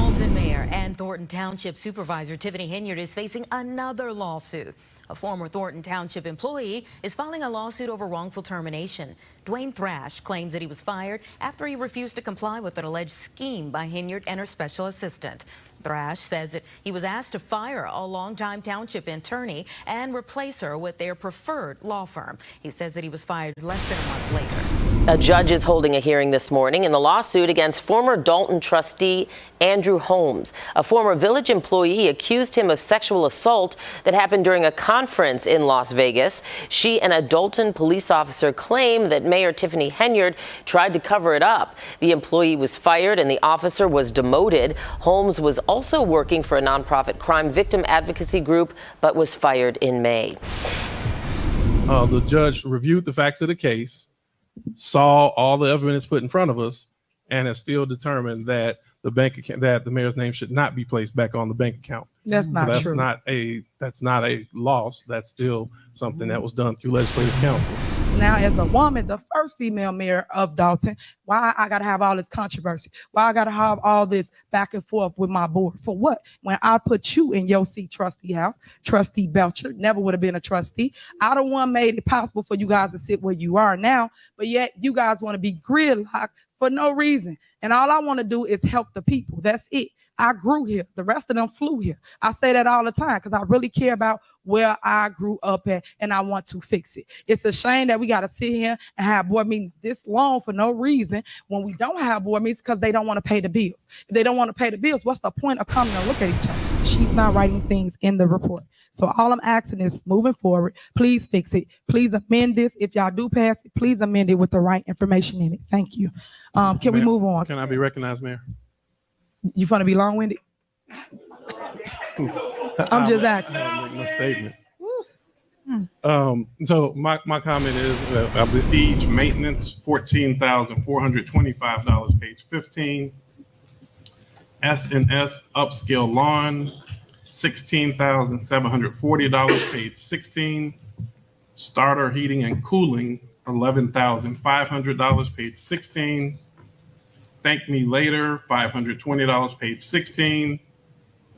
Dolton Mayor and Thornton Township Supervisor Tiffany Henyard is facing another lawsuit. A former Thornton Township employee is filing a lawsuit over wrongful termination. Dwayne Thrash claims that he was fired after he refused to comply with an alleged scheme by Henyard and her special assistant. Thrash says that he was asked to fire a longtime township attorney and replace her with their preferred law firm. He says that he was fired less than a month later. A judge is holding a hearing this morning in the lawsuit against former Dolton trustee Andrew Holmes. A former village employee accused him of sexual assault that happened during a conference in Las Vegas. She and a Dolton police officer claim that Mayor Tiffany Henyard tried to cover it up. The employee was fired and the officer was demoted. Holmes was also working for a nonprofit crime victim advocacy group, but was fired in May. The judge reviewed the facts of the case, saw all the evidence put in front of us, and has still determined that the bank account, that the mayor's name should not be placed back on the bank account. That's not that's true. That's not a loss. That's still something that was done through legislative council. Now, as a woman, the first female mayor of Dolton, why I got to have all this controversy? Why I got to have all this back and forth with my board? For what? When I put you in your seat, trustee house, trustee Belcher, never would have been a trustee. I the one made it possible for you guys to sit where you are now, but yet you guys want to be gridlocked for no reason. And all I want to do is help the people. That's it. I grew here. The rest of them flew here. I say that all the time because I really care about where I grew up at and I want to fix it. It's a shame that we got to sit here and have board meetings this long for no reason when we don't have board meetings because they don't want to pay the bills. If they don't want to pay the bills, what's the point of coming and look at each other? She's not writing things in the report. So all I'm asking is moving forward, please fix it. Please amend this. If y'all do pass it, please amend it with the right information in it. Thank you. Can we move on? Can I be recognized, Mayor? You want to be long-winded? I'm just asking. My statement. So my comment is the each maintenance $14,425, page 15. S&S upscale lawn $16,740, page 16. Starter heating and cooling $11,500, page 16. Thank Me Later, $520, page 16,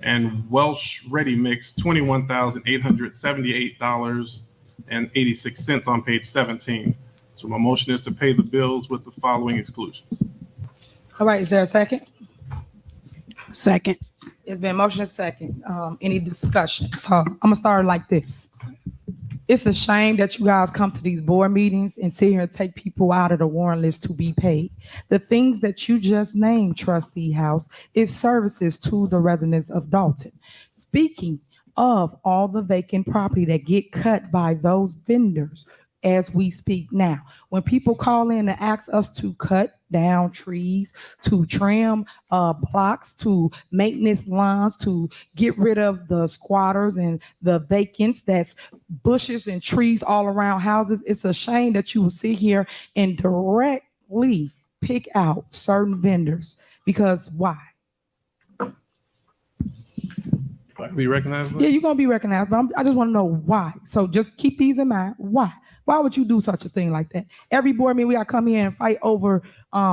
and Welsh Ready Mix, $21,878.86 on page 17. So my motion is to pay the bills with the following exclusions. All right, is there a second? Second. It's been motion and second. Any discussion? So I'm gonna start like this. It's a shame that you guys come to these board meetings and sit here and take people out of the warrant list to be paid. The things that you just named, Trustee House, is services to the residents of Dolton. Speaking of all the vacant property that get cut by those vendors as we speak now, when people call in and ask us to cut down trees, to trim blocks, to maintenance lawns, to get rid of the squatters and the vacants, that's bushes and trees all around houses. It's a shame that you will sit here and directly pick out certain vendors, because why? I can be recognized? Yeah, you're going to be recognized, but I just want to know why. So just keep these in mind. Why? Why would you do such a thing like that? Every board meeting, we got to come here and fight over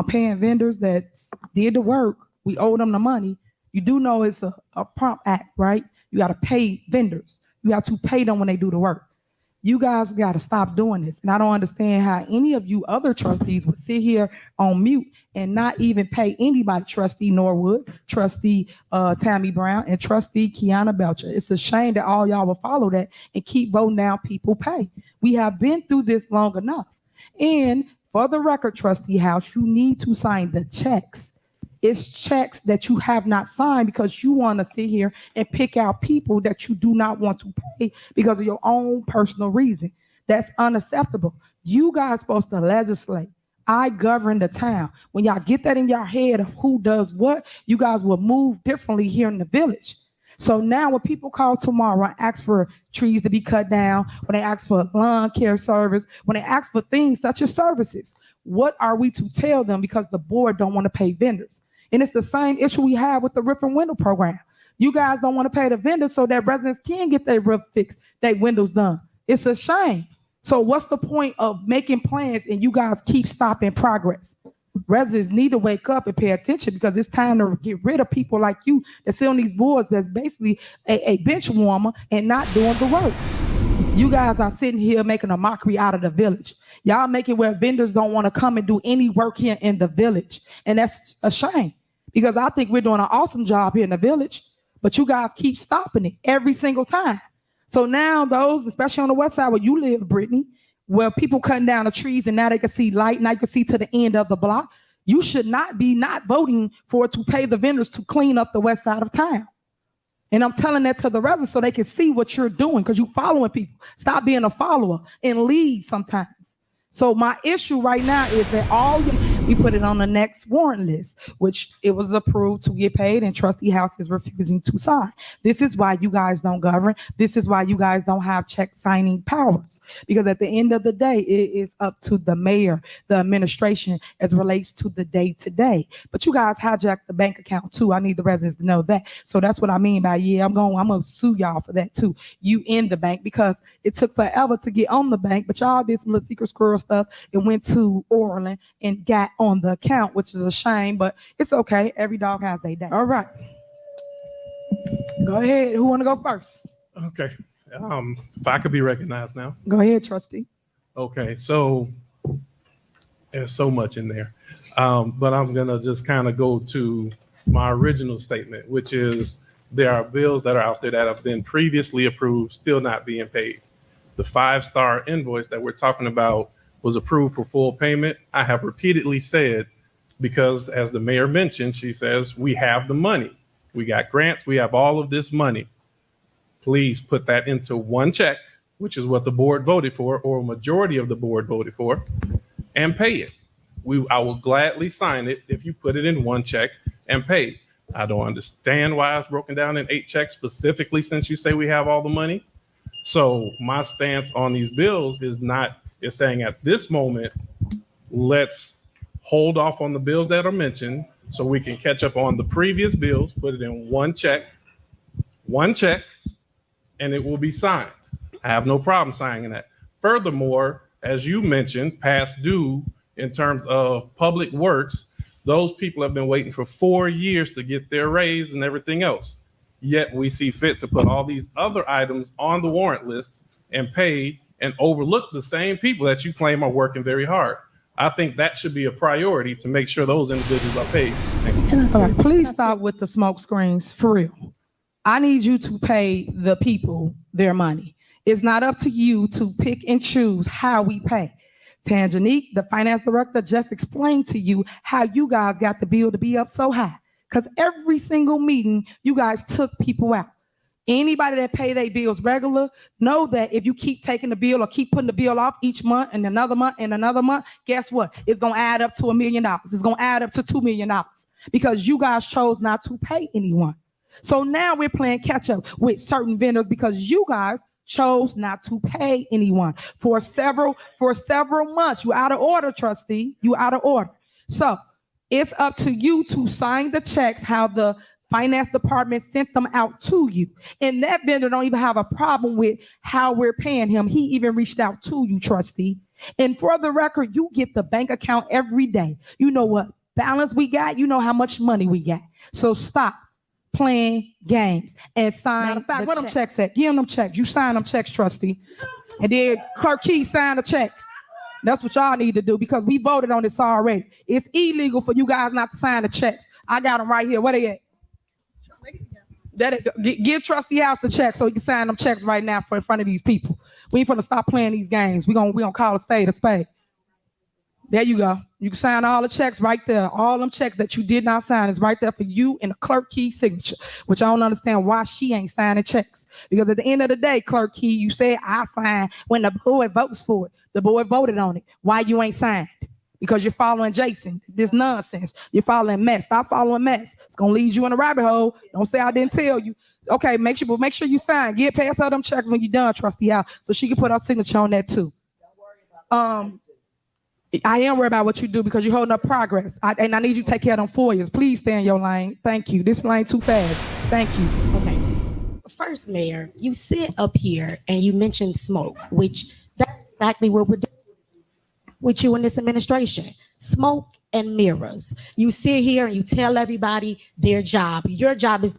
paying vendors that did the work. We owe them the money. You do know it's a prompt act, right? You got to pay vendors. You have to pay them when they do the work. You guys got to stop doing this. And I don't understand how any of you other trustees would sit here on mute and not even pay anybody, Trustee Norwood, Trustee Tammy Brown, and Trustee Kiana Belcher. It's a shame that all y'all will follow that and keep voting down people pay. We have been through this long enough. And for the record, Trustee House, you need to sign the checks. It's checks that you have not signed because you want to sit here and pick out people that you do not want to pay because of your own personal reason. That's unacceptable. You guys supposed to legislate. I govern the town. When y'all get that in your head of who does what, you guys will move differently here in the village. So now when people call tomorrow and ask for trees to be cut down, when they ask for lawn care service, when they ask for things such as services, what are we to tell them because the board don't want to pay vendors? And it's the same issue we have with the roof and window program. You guys don't want to pay the vendors so that residents can get their roof fixed, their windows done. It's a shame. So what's the point of making plans and you guys keep stopping progress? Residents need to wake up and pay attention because it's time to get rid of people like you that sit on these boards that's basically a bench warmer and not doing the work. You guys are sitting here making a mockery out of the village. Y'all make it where vendors don't want to come and do any work here in the village. And that's a shame because I think we're doing an awesome job here in the village, but you guys keep stopping it every single time. So now those, especially on the west side where you live, Brittany, where people cutting down the trees and now they can see light, now you can see to the end of the block. You should not be not voting for it to pay the vendors to clean up the west side of town. And I'm telling that to the residents so they can see what you're doing because you're following people. Stop being a follower and lead sometimes. So my issue right now is that we put it on the next warrant list, which it was approved to get paid and trustee house is refusing to sign. This is why you guys don't govern. This is why you guys don't have check signing powers, because at the end of the day, it is up to the mayor, the administration as relates to the day to day. But you guys hijacked the bank account too. I need the residents to know that. So that's what I mean by, I'm going to sue y'all for that too. You in the bank because it took forever to get on the bank, but y'all did some little secret squirrel stuff and went to Orland and got on the account, which is a shame, but it's okay. Every dog has their day. All right. Go ahead. Who want to go first? Okay. If I could be recognized now. Go ahead, trustee. Okay. So there's so much in there. But I'm going to just kind of go to my original statement, which is there are bills that are out there that have been previously approved, still not being paid. The 5-star invoice that we're talking about was approved for full payment. I have repeatedly said, because as the mayor mentioned, she says, we have the money. We got grants. We have all of this money. Please put that into one check, which is what the board voted for, or a majority of the board voted for, and pay it. I will gladly sign it if you put it in one check and pay it. I don't understand why it's broken down in 8 checks specifically since you say we have all the money. So my stance on these bills is saying at this moment, let's hold off on the bills that are mentioned so we can catch up on the previous bills, put it in one check, and it will be signed. I have no problem signing that. Furthermore, as you mentioned, past due in terms of public works, those people have been waiting for 4 years to get their raise and everything else. Yet we see fit to put all these other items on the warrant list and pay and overlook the same people that you claim are working very hard. I think that should be a priority to make sure those individuals are paid. Thank you. All right, please stop with the smoke screens, for real. I need you to pay the people their money. It's not up to you to pick and choose how we pay. Tangenique, the finance director, just explained to you how you guys got the bill to be up so high. Because every single meeting, you guys took people out. Anybody that pay their bills regular, know that if you keep taking the bill or keep putting the bill off each month and another month and another month, guess what? It's going to add up to $1 million. It's going to add up to $2 million because you guys chose not to pay anyone. So now we're playing catch up with certain vendors because you guys chose not to pay anyone for several months. You out of order, trustee. You out of order. So it's up to you to sign the checks how the finance department sent them out to you. And that vendor don't even have a problem with how we're paying him. He even reached out to you, trustee. And for the record, you get the bank account every day. You know what balance we got. You know how much money we got. So stop playing games and sign. Matter of fact, where them checks at? Give them checks. You sign them checks, trustee. And then Clerk Key sign the checks. That's what y'all need to do because we voted on this already. It's illegal for you guys not to sign the checks. I got them right here. Where they at? Give trustee house the check so you can sign them checks right now in front of these people. We ain't gonna stop playing these games. We gonna call a spade a spade. There you go. You can sign all the checks right there. All them checks that you did not sign is right there for you and the Clerk Key signature, which I don't understand why she ain't signing checks. Because at the end of the day, Clerk Key, you said I sign when the board votes for it. The board voted on it. Why you ain't signed? Because you're following Jason. This nonsense. You're following mess. Stop following mess. It's gonna lead you in a rabbit hole. Don't say I didn't tell you. Okay, make sure you sign. Pass her them checks when you're done, trustee house, so she can put her signature on that too. I am worried about what you do because you're holding up progress. And I need you to take care of them FOIAs. Please stay in your lane. Thank you. This lane too fast. Thank you. Okay. First, Mayor, you sit up here and you mentioned smoke, which that's exactly what we're doing with you in this administration. Smoke and mirrors. You sit here and you tell everybody their job. Your job is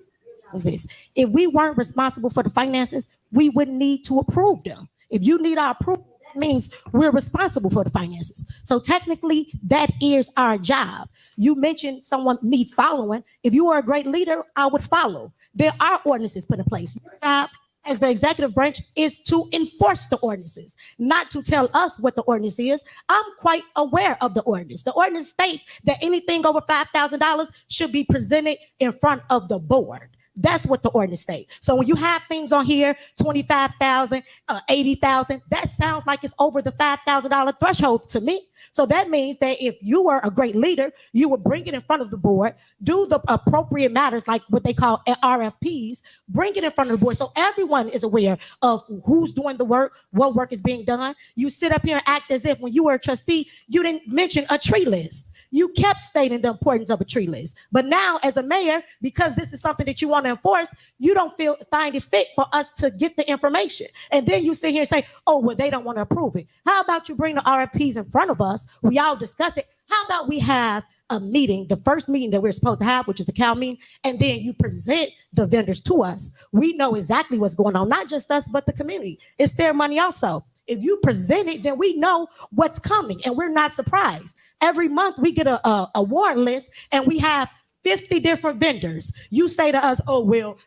this. If we weren't responsible for the finances, we wouldn't need to approve them. If you need our approval, that means we're responsible for the finances. So technically, that is our job. You mentioned me following. If you were a great leader, I would follow. There are ordinances put in place. Your job as the executive branch is to enforce the ordinances, not to tell us what the ordinance is. I'm quite aware of the ordinance. The ordinance states that anything over $5,000 should be presented in front of the board. That's what the ordinance states. So when you have things on here, 25,000, 80,000, that sounds like it's over the $5,000 threshold to me. So that means that if you were a great leader, you would bring it in front of the board, do the appropriate matters like what they call RFPs, bring it in front of the board so everyone is aware of who's doing the work, what work is being done. You sit up here and act as if when you were a trustee, you didn't mention a tree list. You kept stating the importance of a tree list. But now as a mayor, because this is something that you want to enforce, you don't find it fit for us to get the information. And then you sit here and say, oh, well, they don't want to approve it. How about you bring the RFPs in front of us? We all discuss it. How about we have a meeting, the first meeting that we're supposed to have, which is the CAL meeting, and then you present the vendors to us. We know exactly what's going on, not just us, but the community. It's their money also. If you present it, then we know what's coming and we're not surprised. Every month we get a warrant list and we have 50 different vendors. You say to us, oh, well,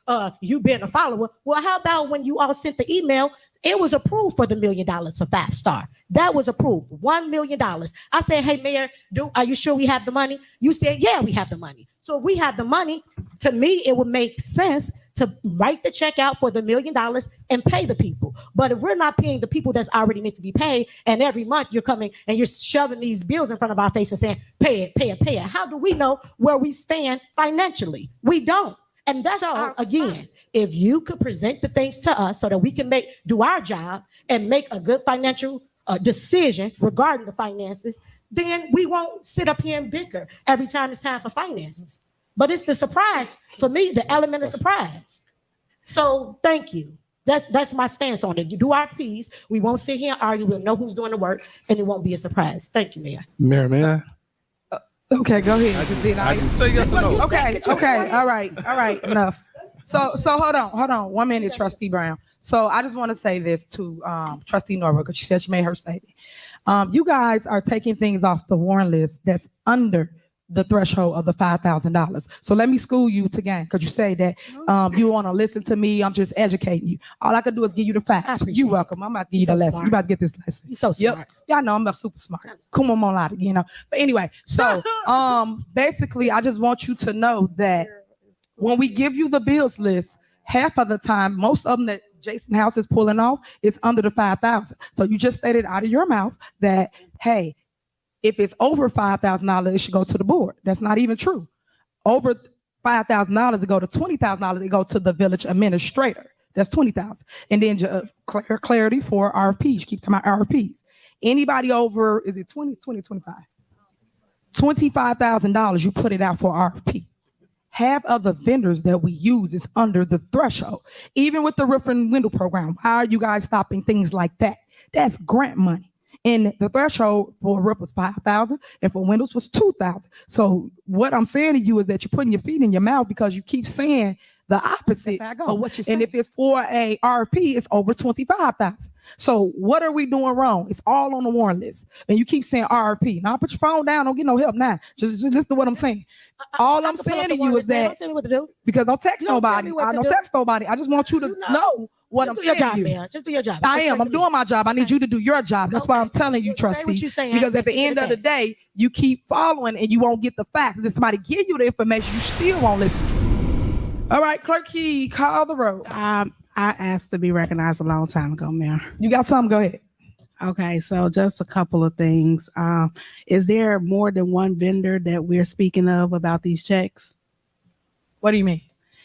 you been a follower. Well, how about when you all sent the email, it was approved for the $1 million for 5-star. That was approved, $1 million. I said, hey, Mayor, are you sure we have the money? You said, yeah, we have the money. So if we have the money, to me, it would make sense to write the check out for the $1 million and pay the people. But if we're not paying the people that's already meant to be paid, and every month you're coming and you're shoving these bills in front of our face and saying, pay it, pay it, pay it. How do we know where we stand financially? We don't. And that's again, if you could present the things to us so that we can do our job and make a good financial decision regarding the finances, then we won't sit up here and bicker every time it's time for finances. But it's the surprise, for me, the element of surprise. So thank you. That's my stance on it. You do RFPs, we won't sit here and argue. We'll know who's doing the work, and it won't be a surprise. Thank you, Mayor. Mayor, may I? Okay, go ahead. I can say yes or no. Okay, all right, enough. So hold on, 1 minute, Trustee Brown. So I just want to say this to Trustee Norwood, because she said she made her statement. You guys are taking things off the warrant list that's under the threshold of the $5,000. So let me school you again, because you say that you want to listen to me. I'm just educating you. All I can do is give you the facts. You're welcome. I'm about to give you the lesson. You about to get this lesson. You're so smart. Yep. Yeah, I know I'm super smart. Come on, lot, you know. But anyway, so basically, I just want you to know that when we give you the bills list, half of the time, most of them that Jason House is pulling off is under the $5,000. So you just stated out of your mouth that, hey, if it's over $5,000, it should go to the board. That's not even true. Over $5,000, it go to $20,000. It go to the village administrator. That's $20,000. And then clarity for RFPs. Keep talking about RFPs. Anybody over, is it 25? $25,000, you put it out for RFP. Half of the vendors that we use is under the threshold. Even with the roof and window program, why are you guys stopping things like that? That's grant money. And the threshold for a roof was $5,000 and for windows was $2,000. So what I'm saying to you is that you're putting your feet in your mouth because you keep saying the opposite of what you're saying. And if it's for a RFP, it's over $25,000. So what are we doing wrong? It's all on the warrant list. And you keep saying RFP. Now put your phone down. Don't get no help now. Just listen to what I'm saying. All I'm saying to you is that, don't tell me what to do. Because don't text nobody. I don't text nobody. I just want you to know what I'm saying to you. Man. Just do your job. I am. I'm doing my job. I need you to do your job. That's why I'm telling you, Trustee. Because at the end of the day, you keep following and you won't get the facts. If somebody give you the information, you still won't listen. All right, Clerk Key, call the roll. I asked to be recognized a long time ago, Mayor. You got something? Go ahead. Okay, so just a couple of things. Is there more than one vendor that we're speaking of about these checks? What do you mean?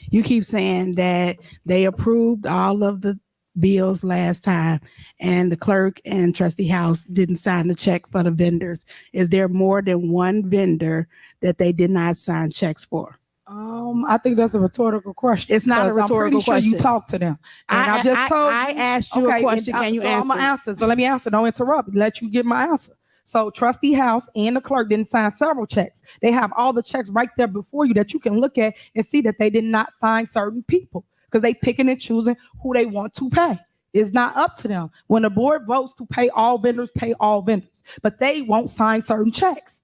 You keep saying that they approved all of the bills last time and the clerk and Trustee House didn't sign the check for the vendors. Is there more than one vendor that they did not sign checks for? I think that's a rhetorical question. It's not a rhetorical question. You talk to them. And I just told you. I asked you a question. Can you answer? I'm gonna answer. So let me answer. Don't interrupt. Let you get my answer. So Trustee House and the clerk didn't sign several checks. They have all the checks right there before you that you can look at and see that they did not sign certain people because they picking and choosing who they want to pay. It's not up to them. When the board votes to pay all vendors, but they won't sign certain checks.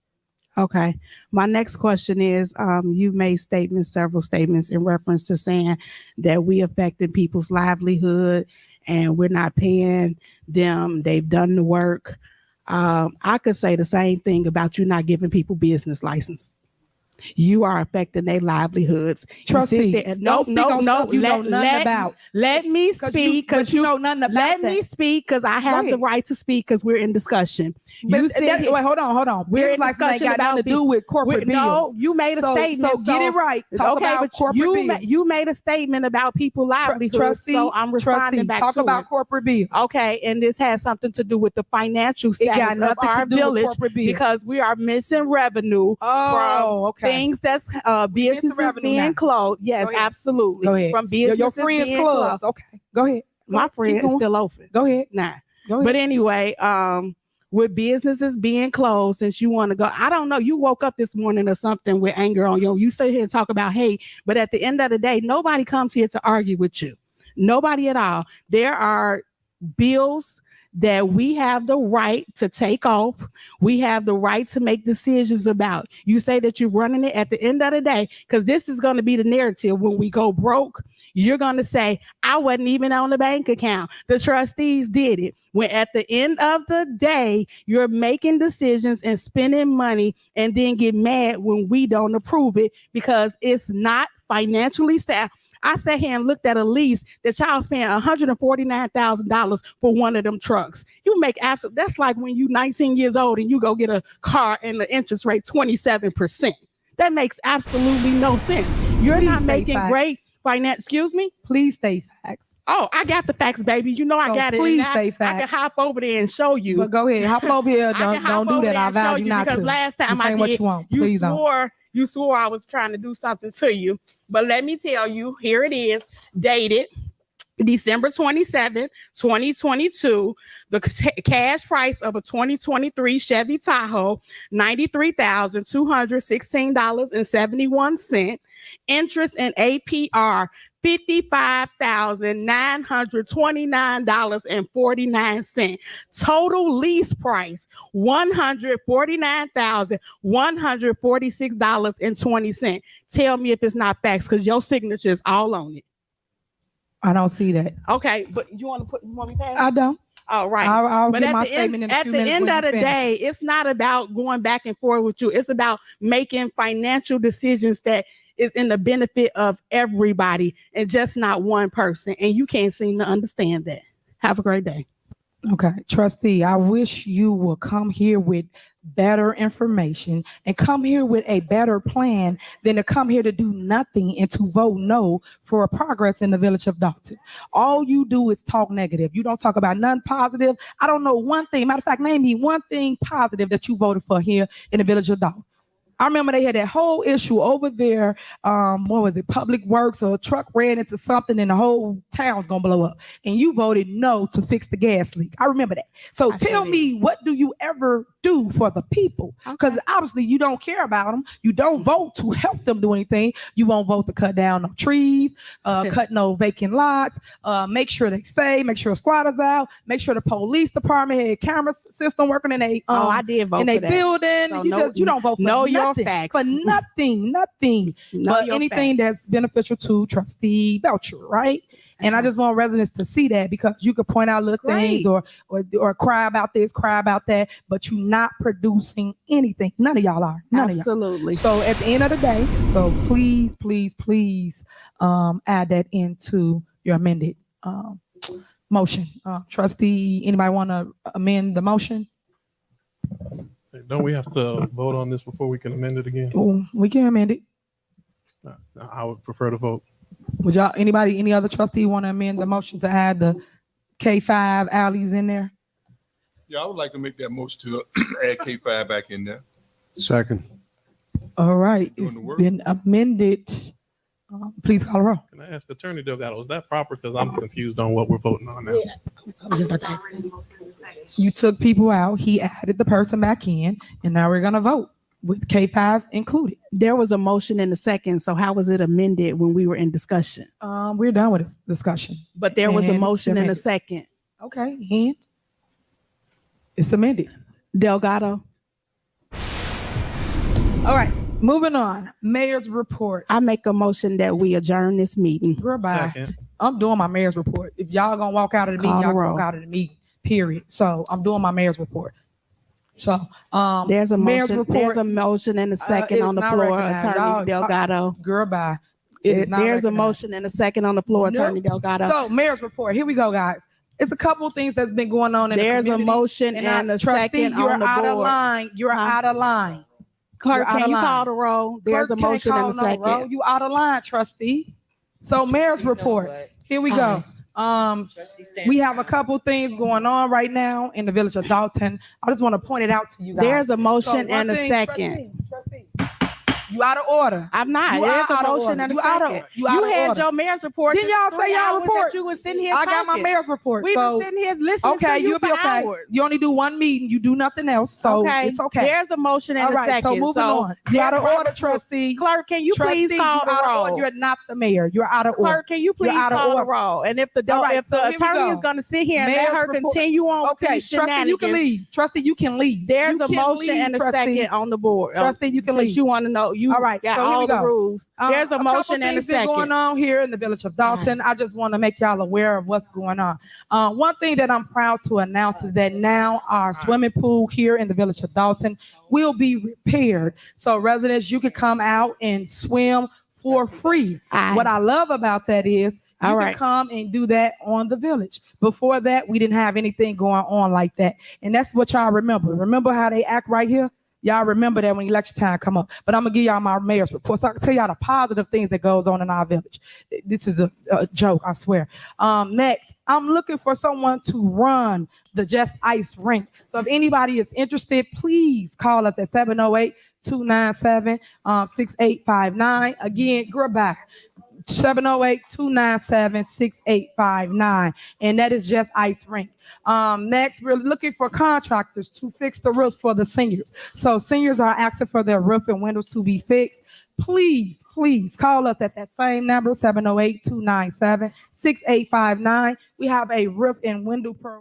Okay. My next question is, you made several statements in reference to saying that we affected people's livelihood and we're not paying them. They've done the work. I could say the same thing about you not giving people business license. You are affecting their livelihoods. Trustees, No. Let me speak because you know nothing about Let that. me speak because I have the right to speak because we're in discussion. Wait, hold on. We're in like discussion got nothing to do with corporate bills. No, you made a statement. So get it right. Talk about corporate bills. You made a statement about people's livelihoods. Trustee, so I'm responding back talk to about it. corporate bills. Okay, and this has something to do with the financial status of our village because we are missing revenue from things that's businesses being closed. Yes, absolutely. Go ahead. From businesses your friends' being clubs. closed. Okay, go ahead. My friend is still open. Go ahead. Nah. Go ahead. But anyway, with businesses being closed, since you want to go, I don't know, you woke up this morning or something with anger on you. You sit here and talk about hate, but at the end of the day, nobody comes here to argue with you. Nobody at all. There are bills that we have the right to take off. We have the right to make decisions about. You say that you're running it at the end of the day, because this is going to be the narrative. When we go broke, you're going to say, I wasn't even on the bank account. The trustees did it. When at the end of the day, you're making decisions and spending money and then get mad when we don't approve it because it's not financially sound. I sat here and looked at a lease that y'all was paying $149,000 for one of them trucks. You make that's like when you 19 years old and you go get a car and the interest rate 27%. That makes absolutely no sense. You're not making great finance. Excuse me? Please state facts. Oh, I got the facts, baby. You know I got it. Please stay facts. I can hop over there and show you. But go ahead, hop over here. Don't do that. I vow you not to. Because last time I did, what you want. Please you swore I was trying to do something to you. But let me tell you, here it is, dated December 27, 2022. The cash price of a 2023 Chevy Tahoe, $93,216.71. Interest and APR, $55,929.49. Total lease price, $149,146.20. Tell me if it's not facts, because your signature is all on it. I don't see that. Okay, but you want me to pass? I don't. All right. I'll but get my statement in a few minutes. At the end of the day, it's not about going back and forth with you. It's about making financial decisions that is in the benefit of everybody and just not one person. And you can't seem to understand that. Have a great day. Okay, trustee, I wish you will come here with better information and come here with a better plan than to come here to do nothing and to vote no for progress in the village of Dolton. All you do is talk negative. You don't talk about nothing positive. I don't know one thing. Matter of fact, name me one thing positive that you voted for here in the village of Dolton. I remember they had that whole issue over there. What was it? Public Works, or a truck ran into something and the whole town's gonna blow up. And you voted no to fix the gas leak. I remember that. So tell me, what do you ever do for the people? Because obviously you don't care about them. You don't vote to help them do anything. You won't vote to cut down no trees, cut no vacant lots, make sure they stay, make sure squatters out, make sure the police department had camera system working in a I did vote in a building. So you don't vote for nothing. Facts. For nothing, but anything that's beneficial to Trustee Belcher, right? And I just want residents to see that, because you could point out little things or cry about this, cry about that, but you're not producing anything. None of y'all are. None Absolutely. of y'all. So at the end of the day, so please, add that into your amended motion. Trustee, anybody want to amend the motion? Don't we have to vote on this before we can amend it again? Oh, we can amend it. I would prefer to vote. Would y'all, any other trustee want to amend the motion to add the K5 alleys in there? Yeah, I would like to make that motion to add K5 back in there. Second. All right, it's been amended Please call the roll. Can I ask Attorney Delgado, is that proper? Because I'm confused on what we're voting on now. I was just about to ask. You took people out, he added the person back in, and now we're gonna vote with K5 included. There was a motion in a second, so how was it amended when we were in discussion? We're done with this discussion. But there was a And motion in a amended. second. Okay, and it's amended. Delgado, All right, moving on. Mayor's report. I make a motion that we adjourn this meeting. Goodbye. Second. I'm doing my mayor's report. If y'all gonna walk out of the meeting, Call the y'all roll. walk out of the meeting, period. So I'm doing my mayor's report. So, There's a mayor's motion. report, There's a motion and a it second is on the not floor, recognized. Attorney Y'all- Delgado. goodbye. It is not There's a recognized. motion and a second on the floor, Nope. Attorney Delgado. So mayor's report. Here we go, guys. It's a couple of things that's been going on in There's the a community. motion and a Trustee, second you're on the out of board. line. You're Huh? out of line. Clerk, You're out can of you line. call the roll? There's Clerk a can't motion call and a no roll. second. You out of line, trustee. So mayor's report. Here we go. We have a couple things going on right now in the village of Dolton. I just want to point it out to you guys. There's a So motion one and a thing, second. trustee, you out of order. I'm not. You There's are a out of motion order. and a You out of- second. you out You of had order. your mayor's report. Didn't y'all the say 3 y'all hours report? that you was sitting here I got my talking. mayor's report. We've So been sitting here listening okay, to you you'll be for okay. hours. You only do one meeting. You do nothing else. So okay. it's okay. There's a motion and All right. a second. So moving on. You out of there's order, proper- trustee. Clerk, can you Trustee, please call you the out of order. roll? You're not the mayor. You're out of order. Clerk, can you please out of call the order. roll? And if the All right, if so the here we attorney go. is going to sit here and let Mayor's her report. continue on with Okay, these trustee, you can shenanigans, leave. Trustee, you can leave. there's You a can motion leave, and a trustee. second on the board. Trustee, you can Since leave. you want to know, you All right, got so here we all the go. rules. There's a couple motion and a things been going second. on here in the village of Dolton. I just want to make y'all aware of what's going on. One thing that I'm proud to announce is that now our swimming pool here in the village of Dolton will be repaired. So residents, you can come out and swim for free. Aye. What I love about that is you All can right. come and do that on the village. Before that, we didn't have anything going on like that. And that's what y'all remember. Remember how they act right here? Y'all remember that when election time come up. But I'm going to give y'all my mayor's report so I can tell y'all the positive things that goes on in our village. This is a joke, I swear. Next, I'm looking for someone to run the Just Ice rink. So if anybody is interested, please call us at 708-297-6859. Again, goodbye. 708-297-6859. And that is Just Ice Rink. Next, we're looking for contractors to fix the roofs for the seniors. So seniors are asking for their roof and windows to be fixed. Please call us at that same number, 708-297-6859. We have a roof and window program.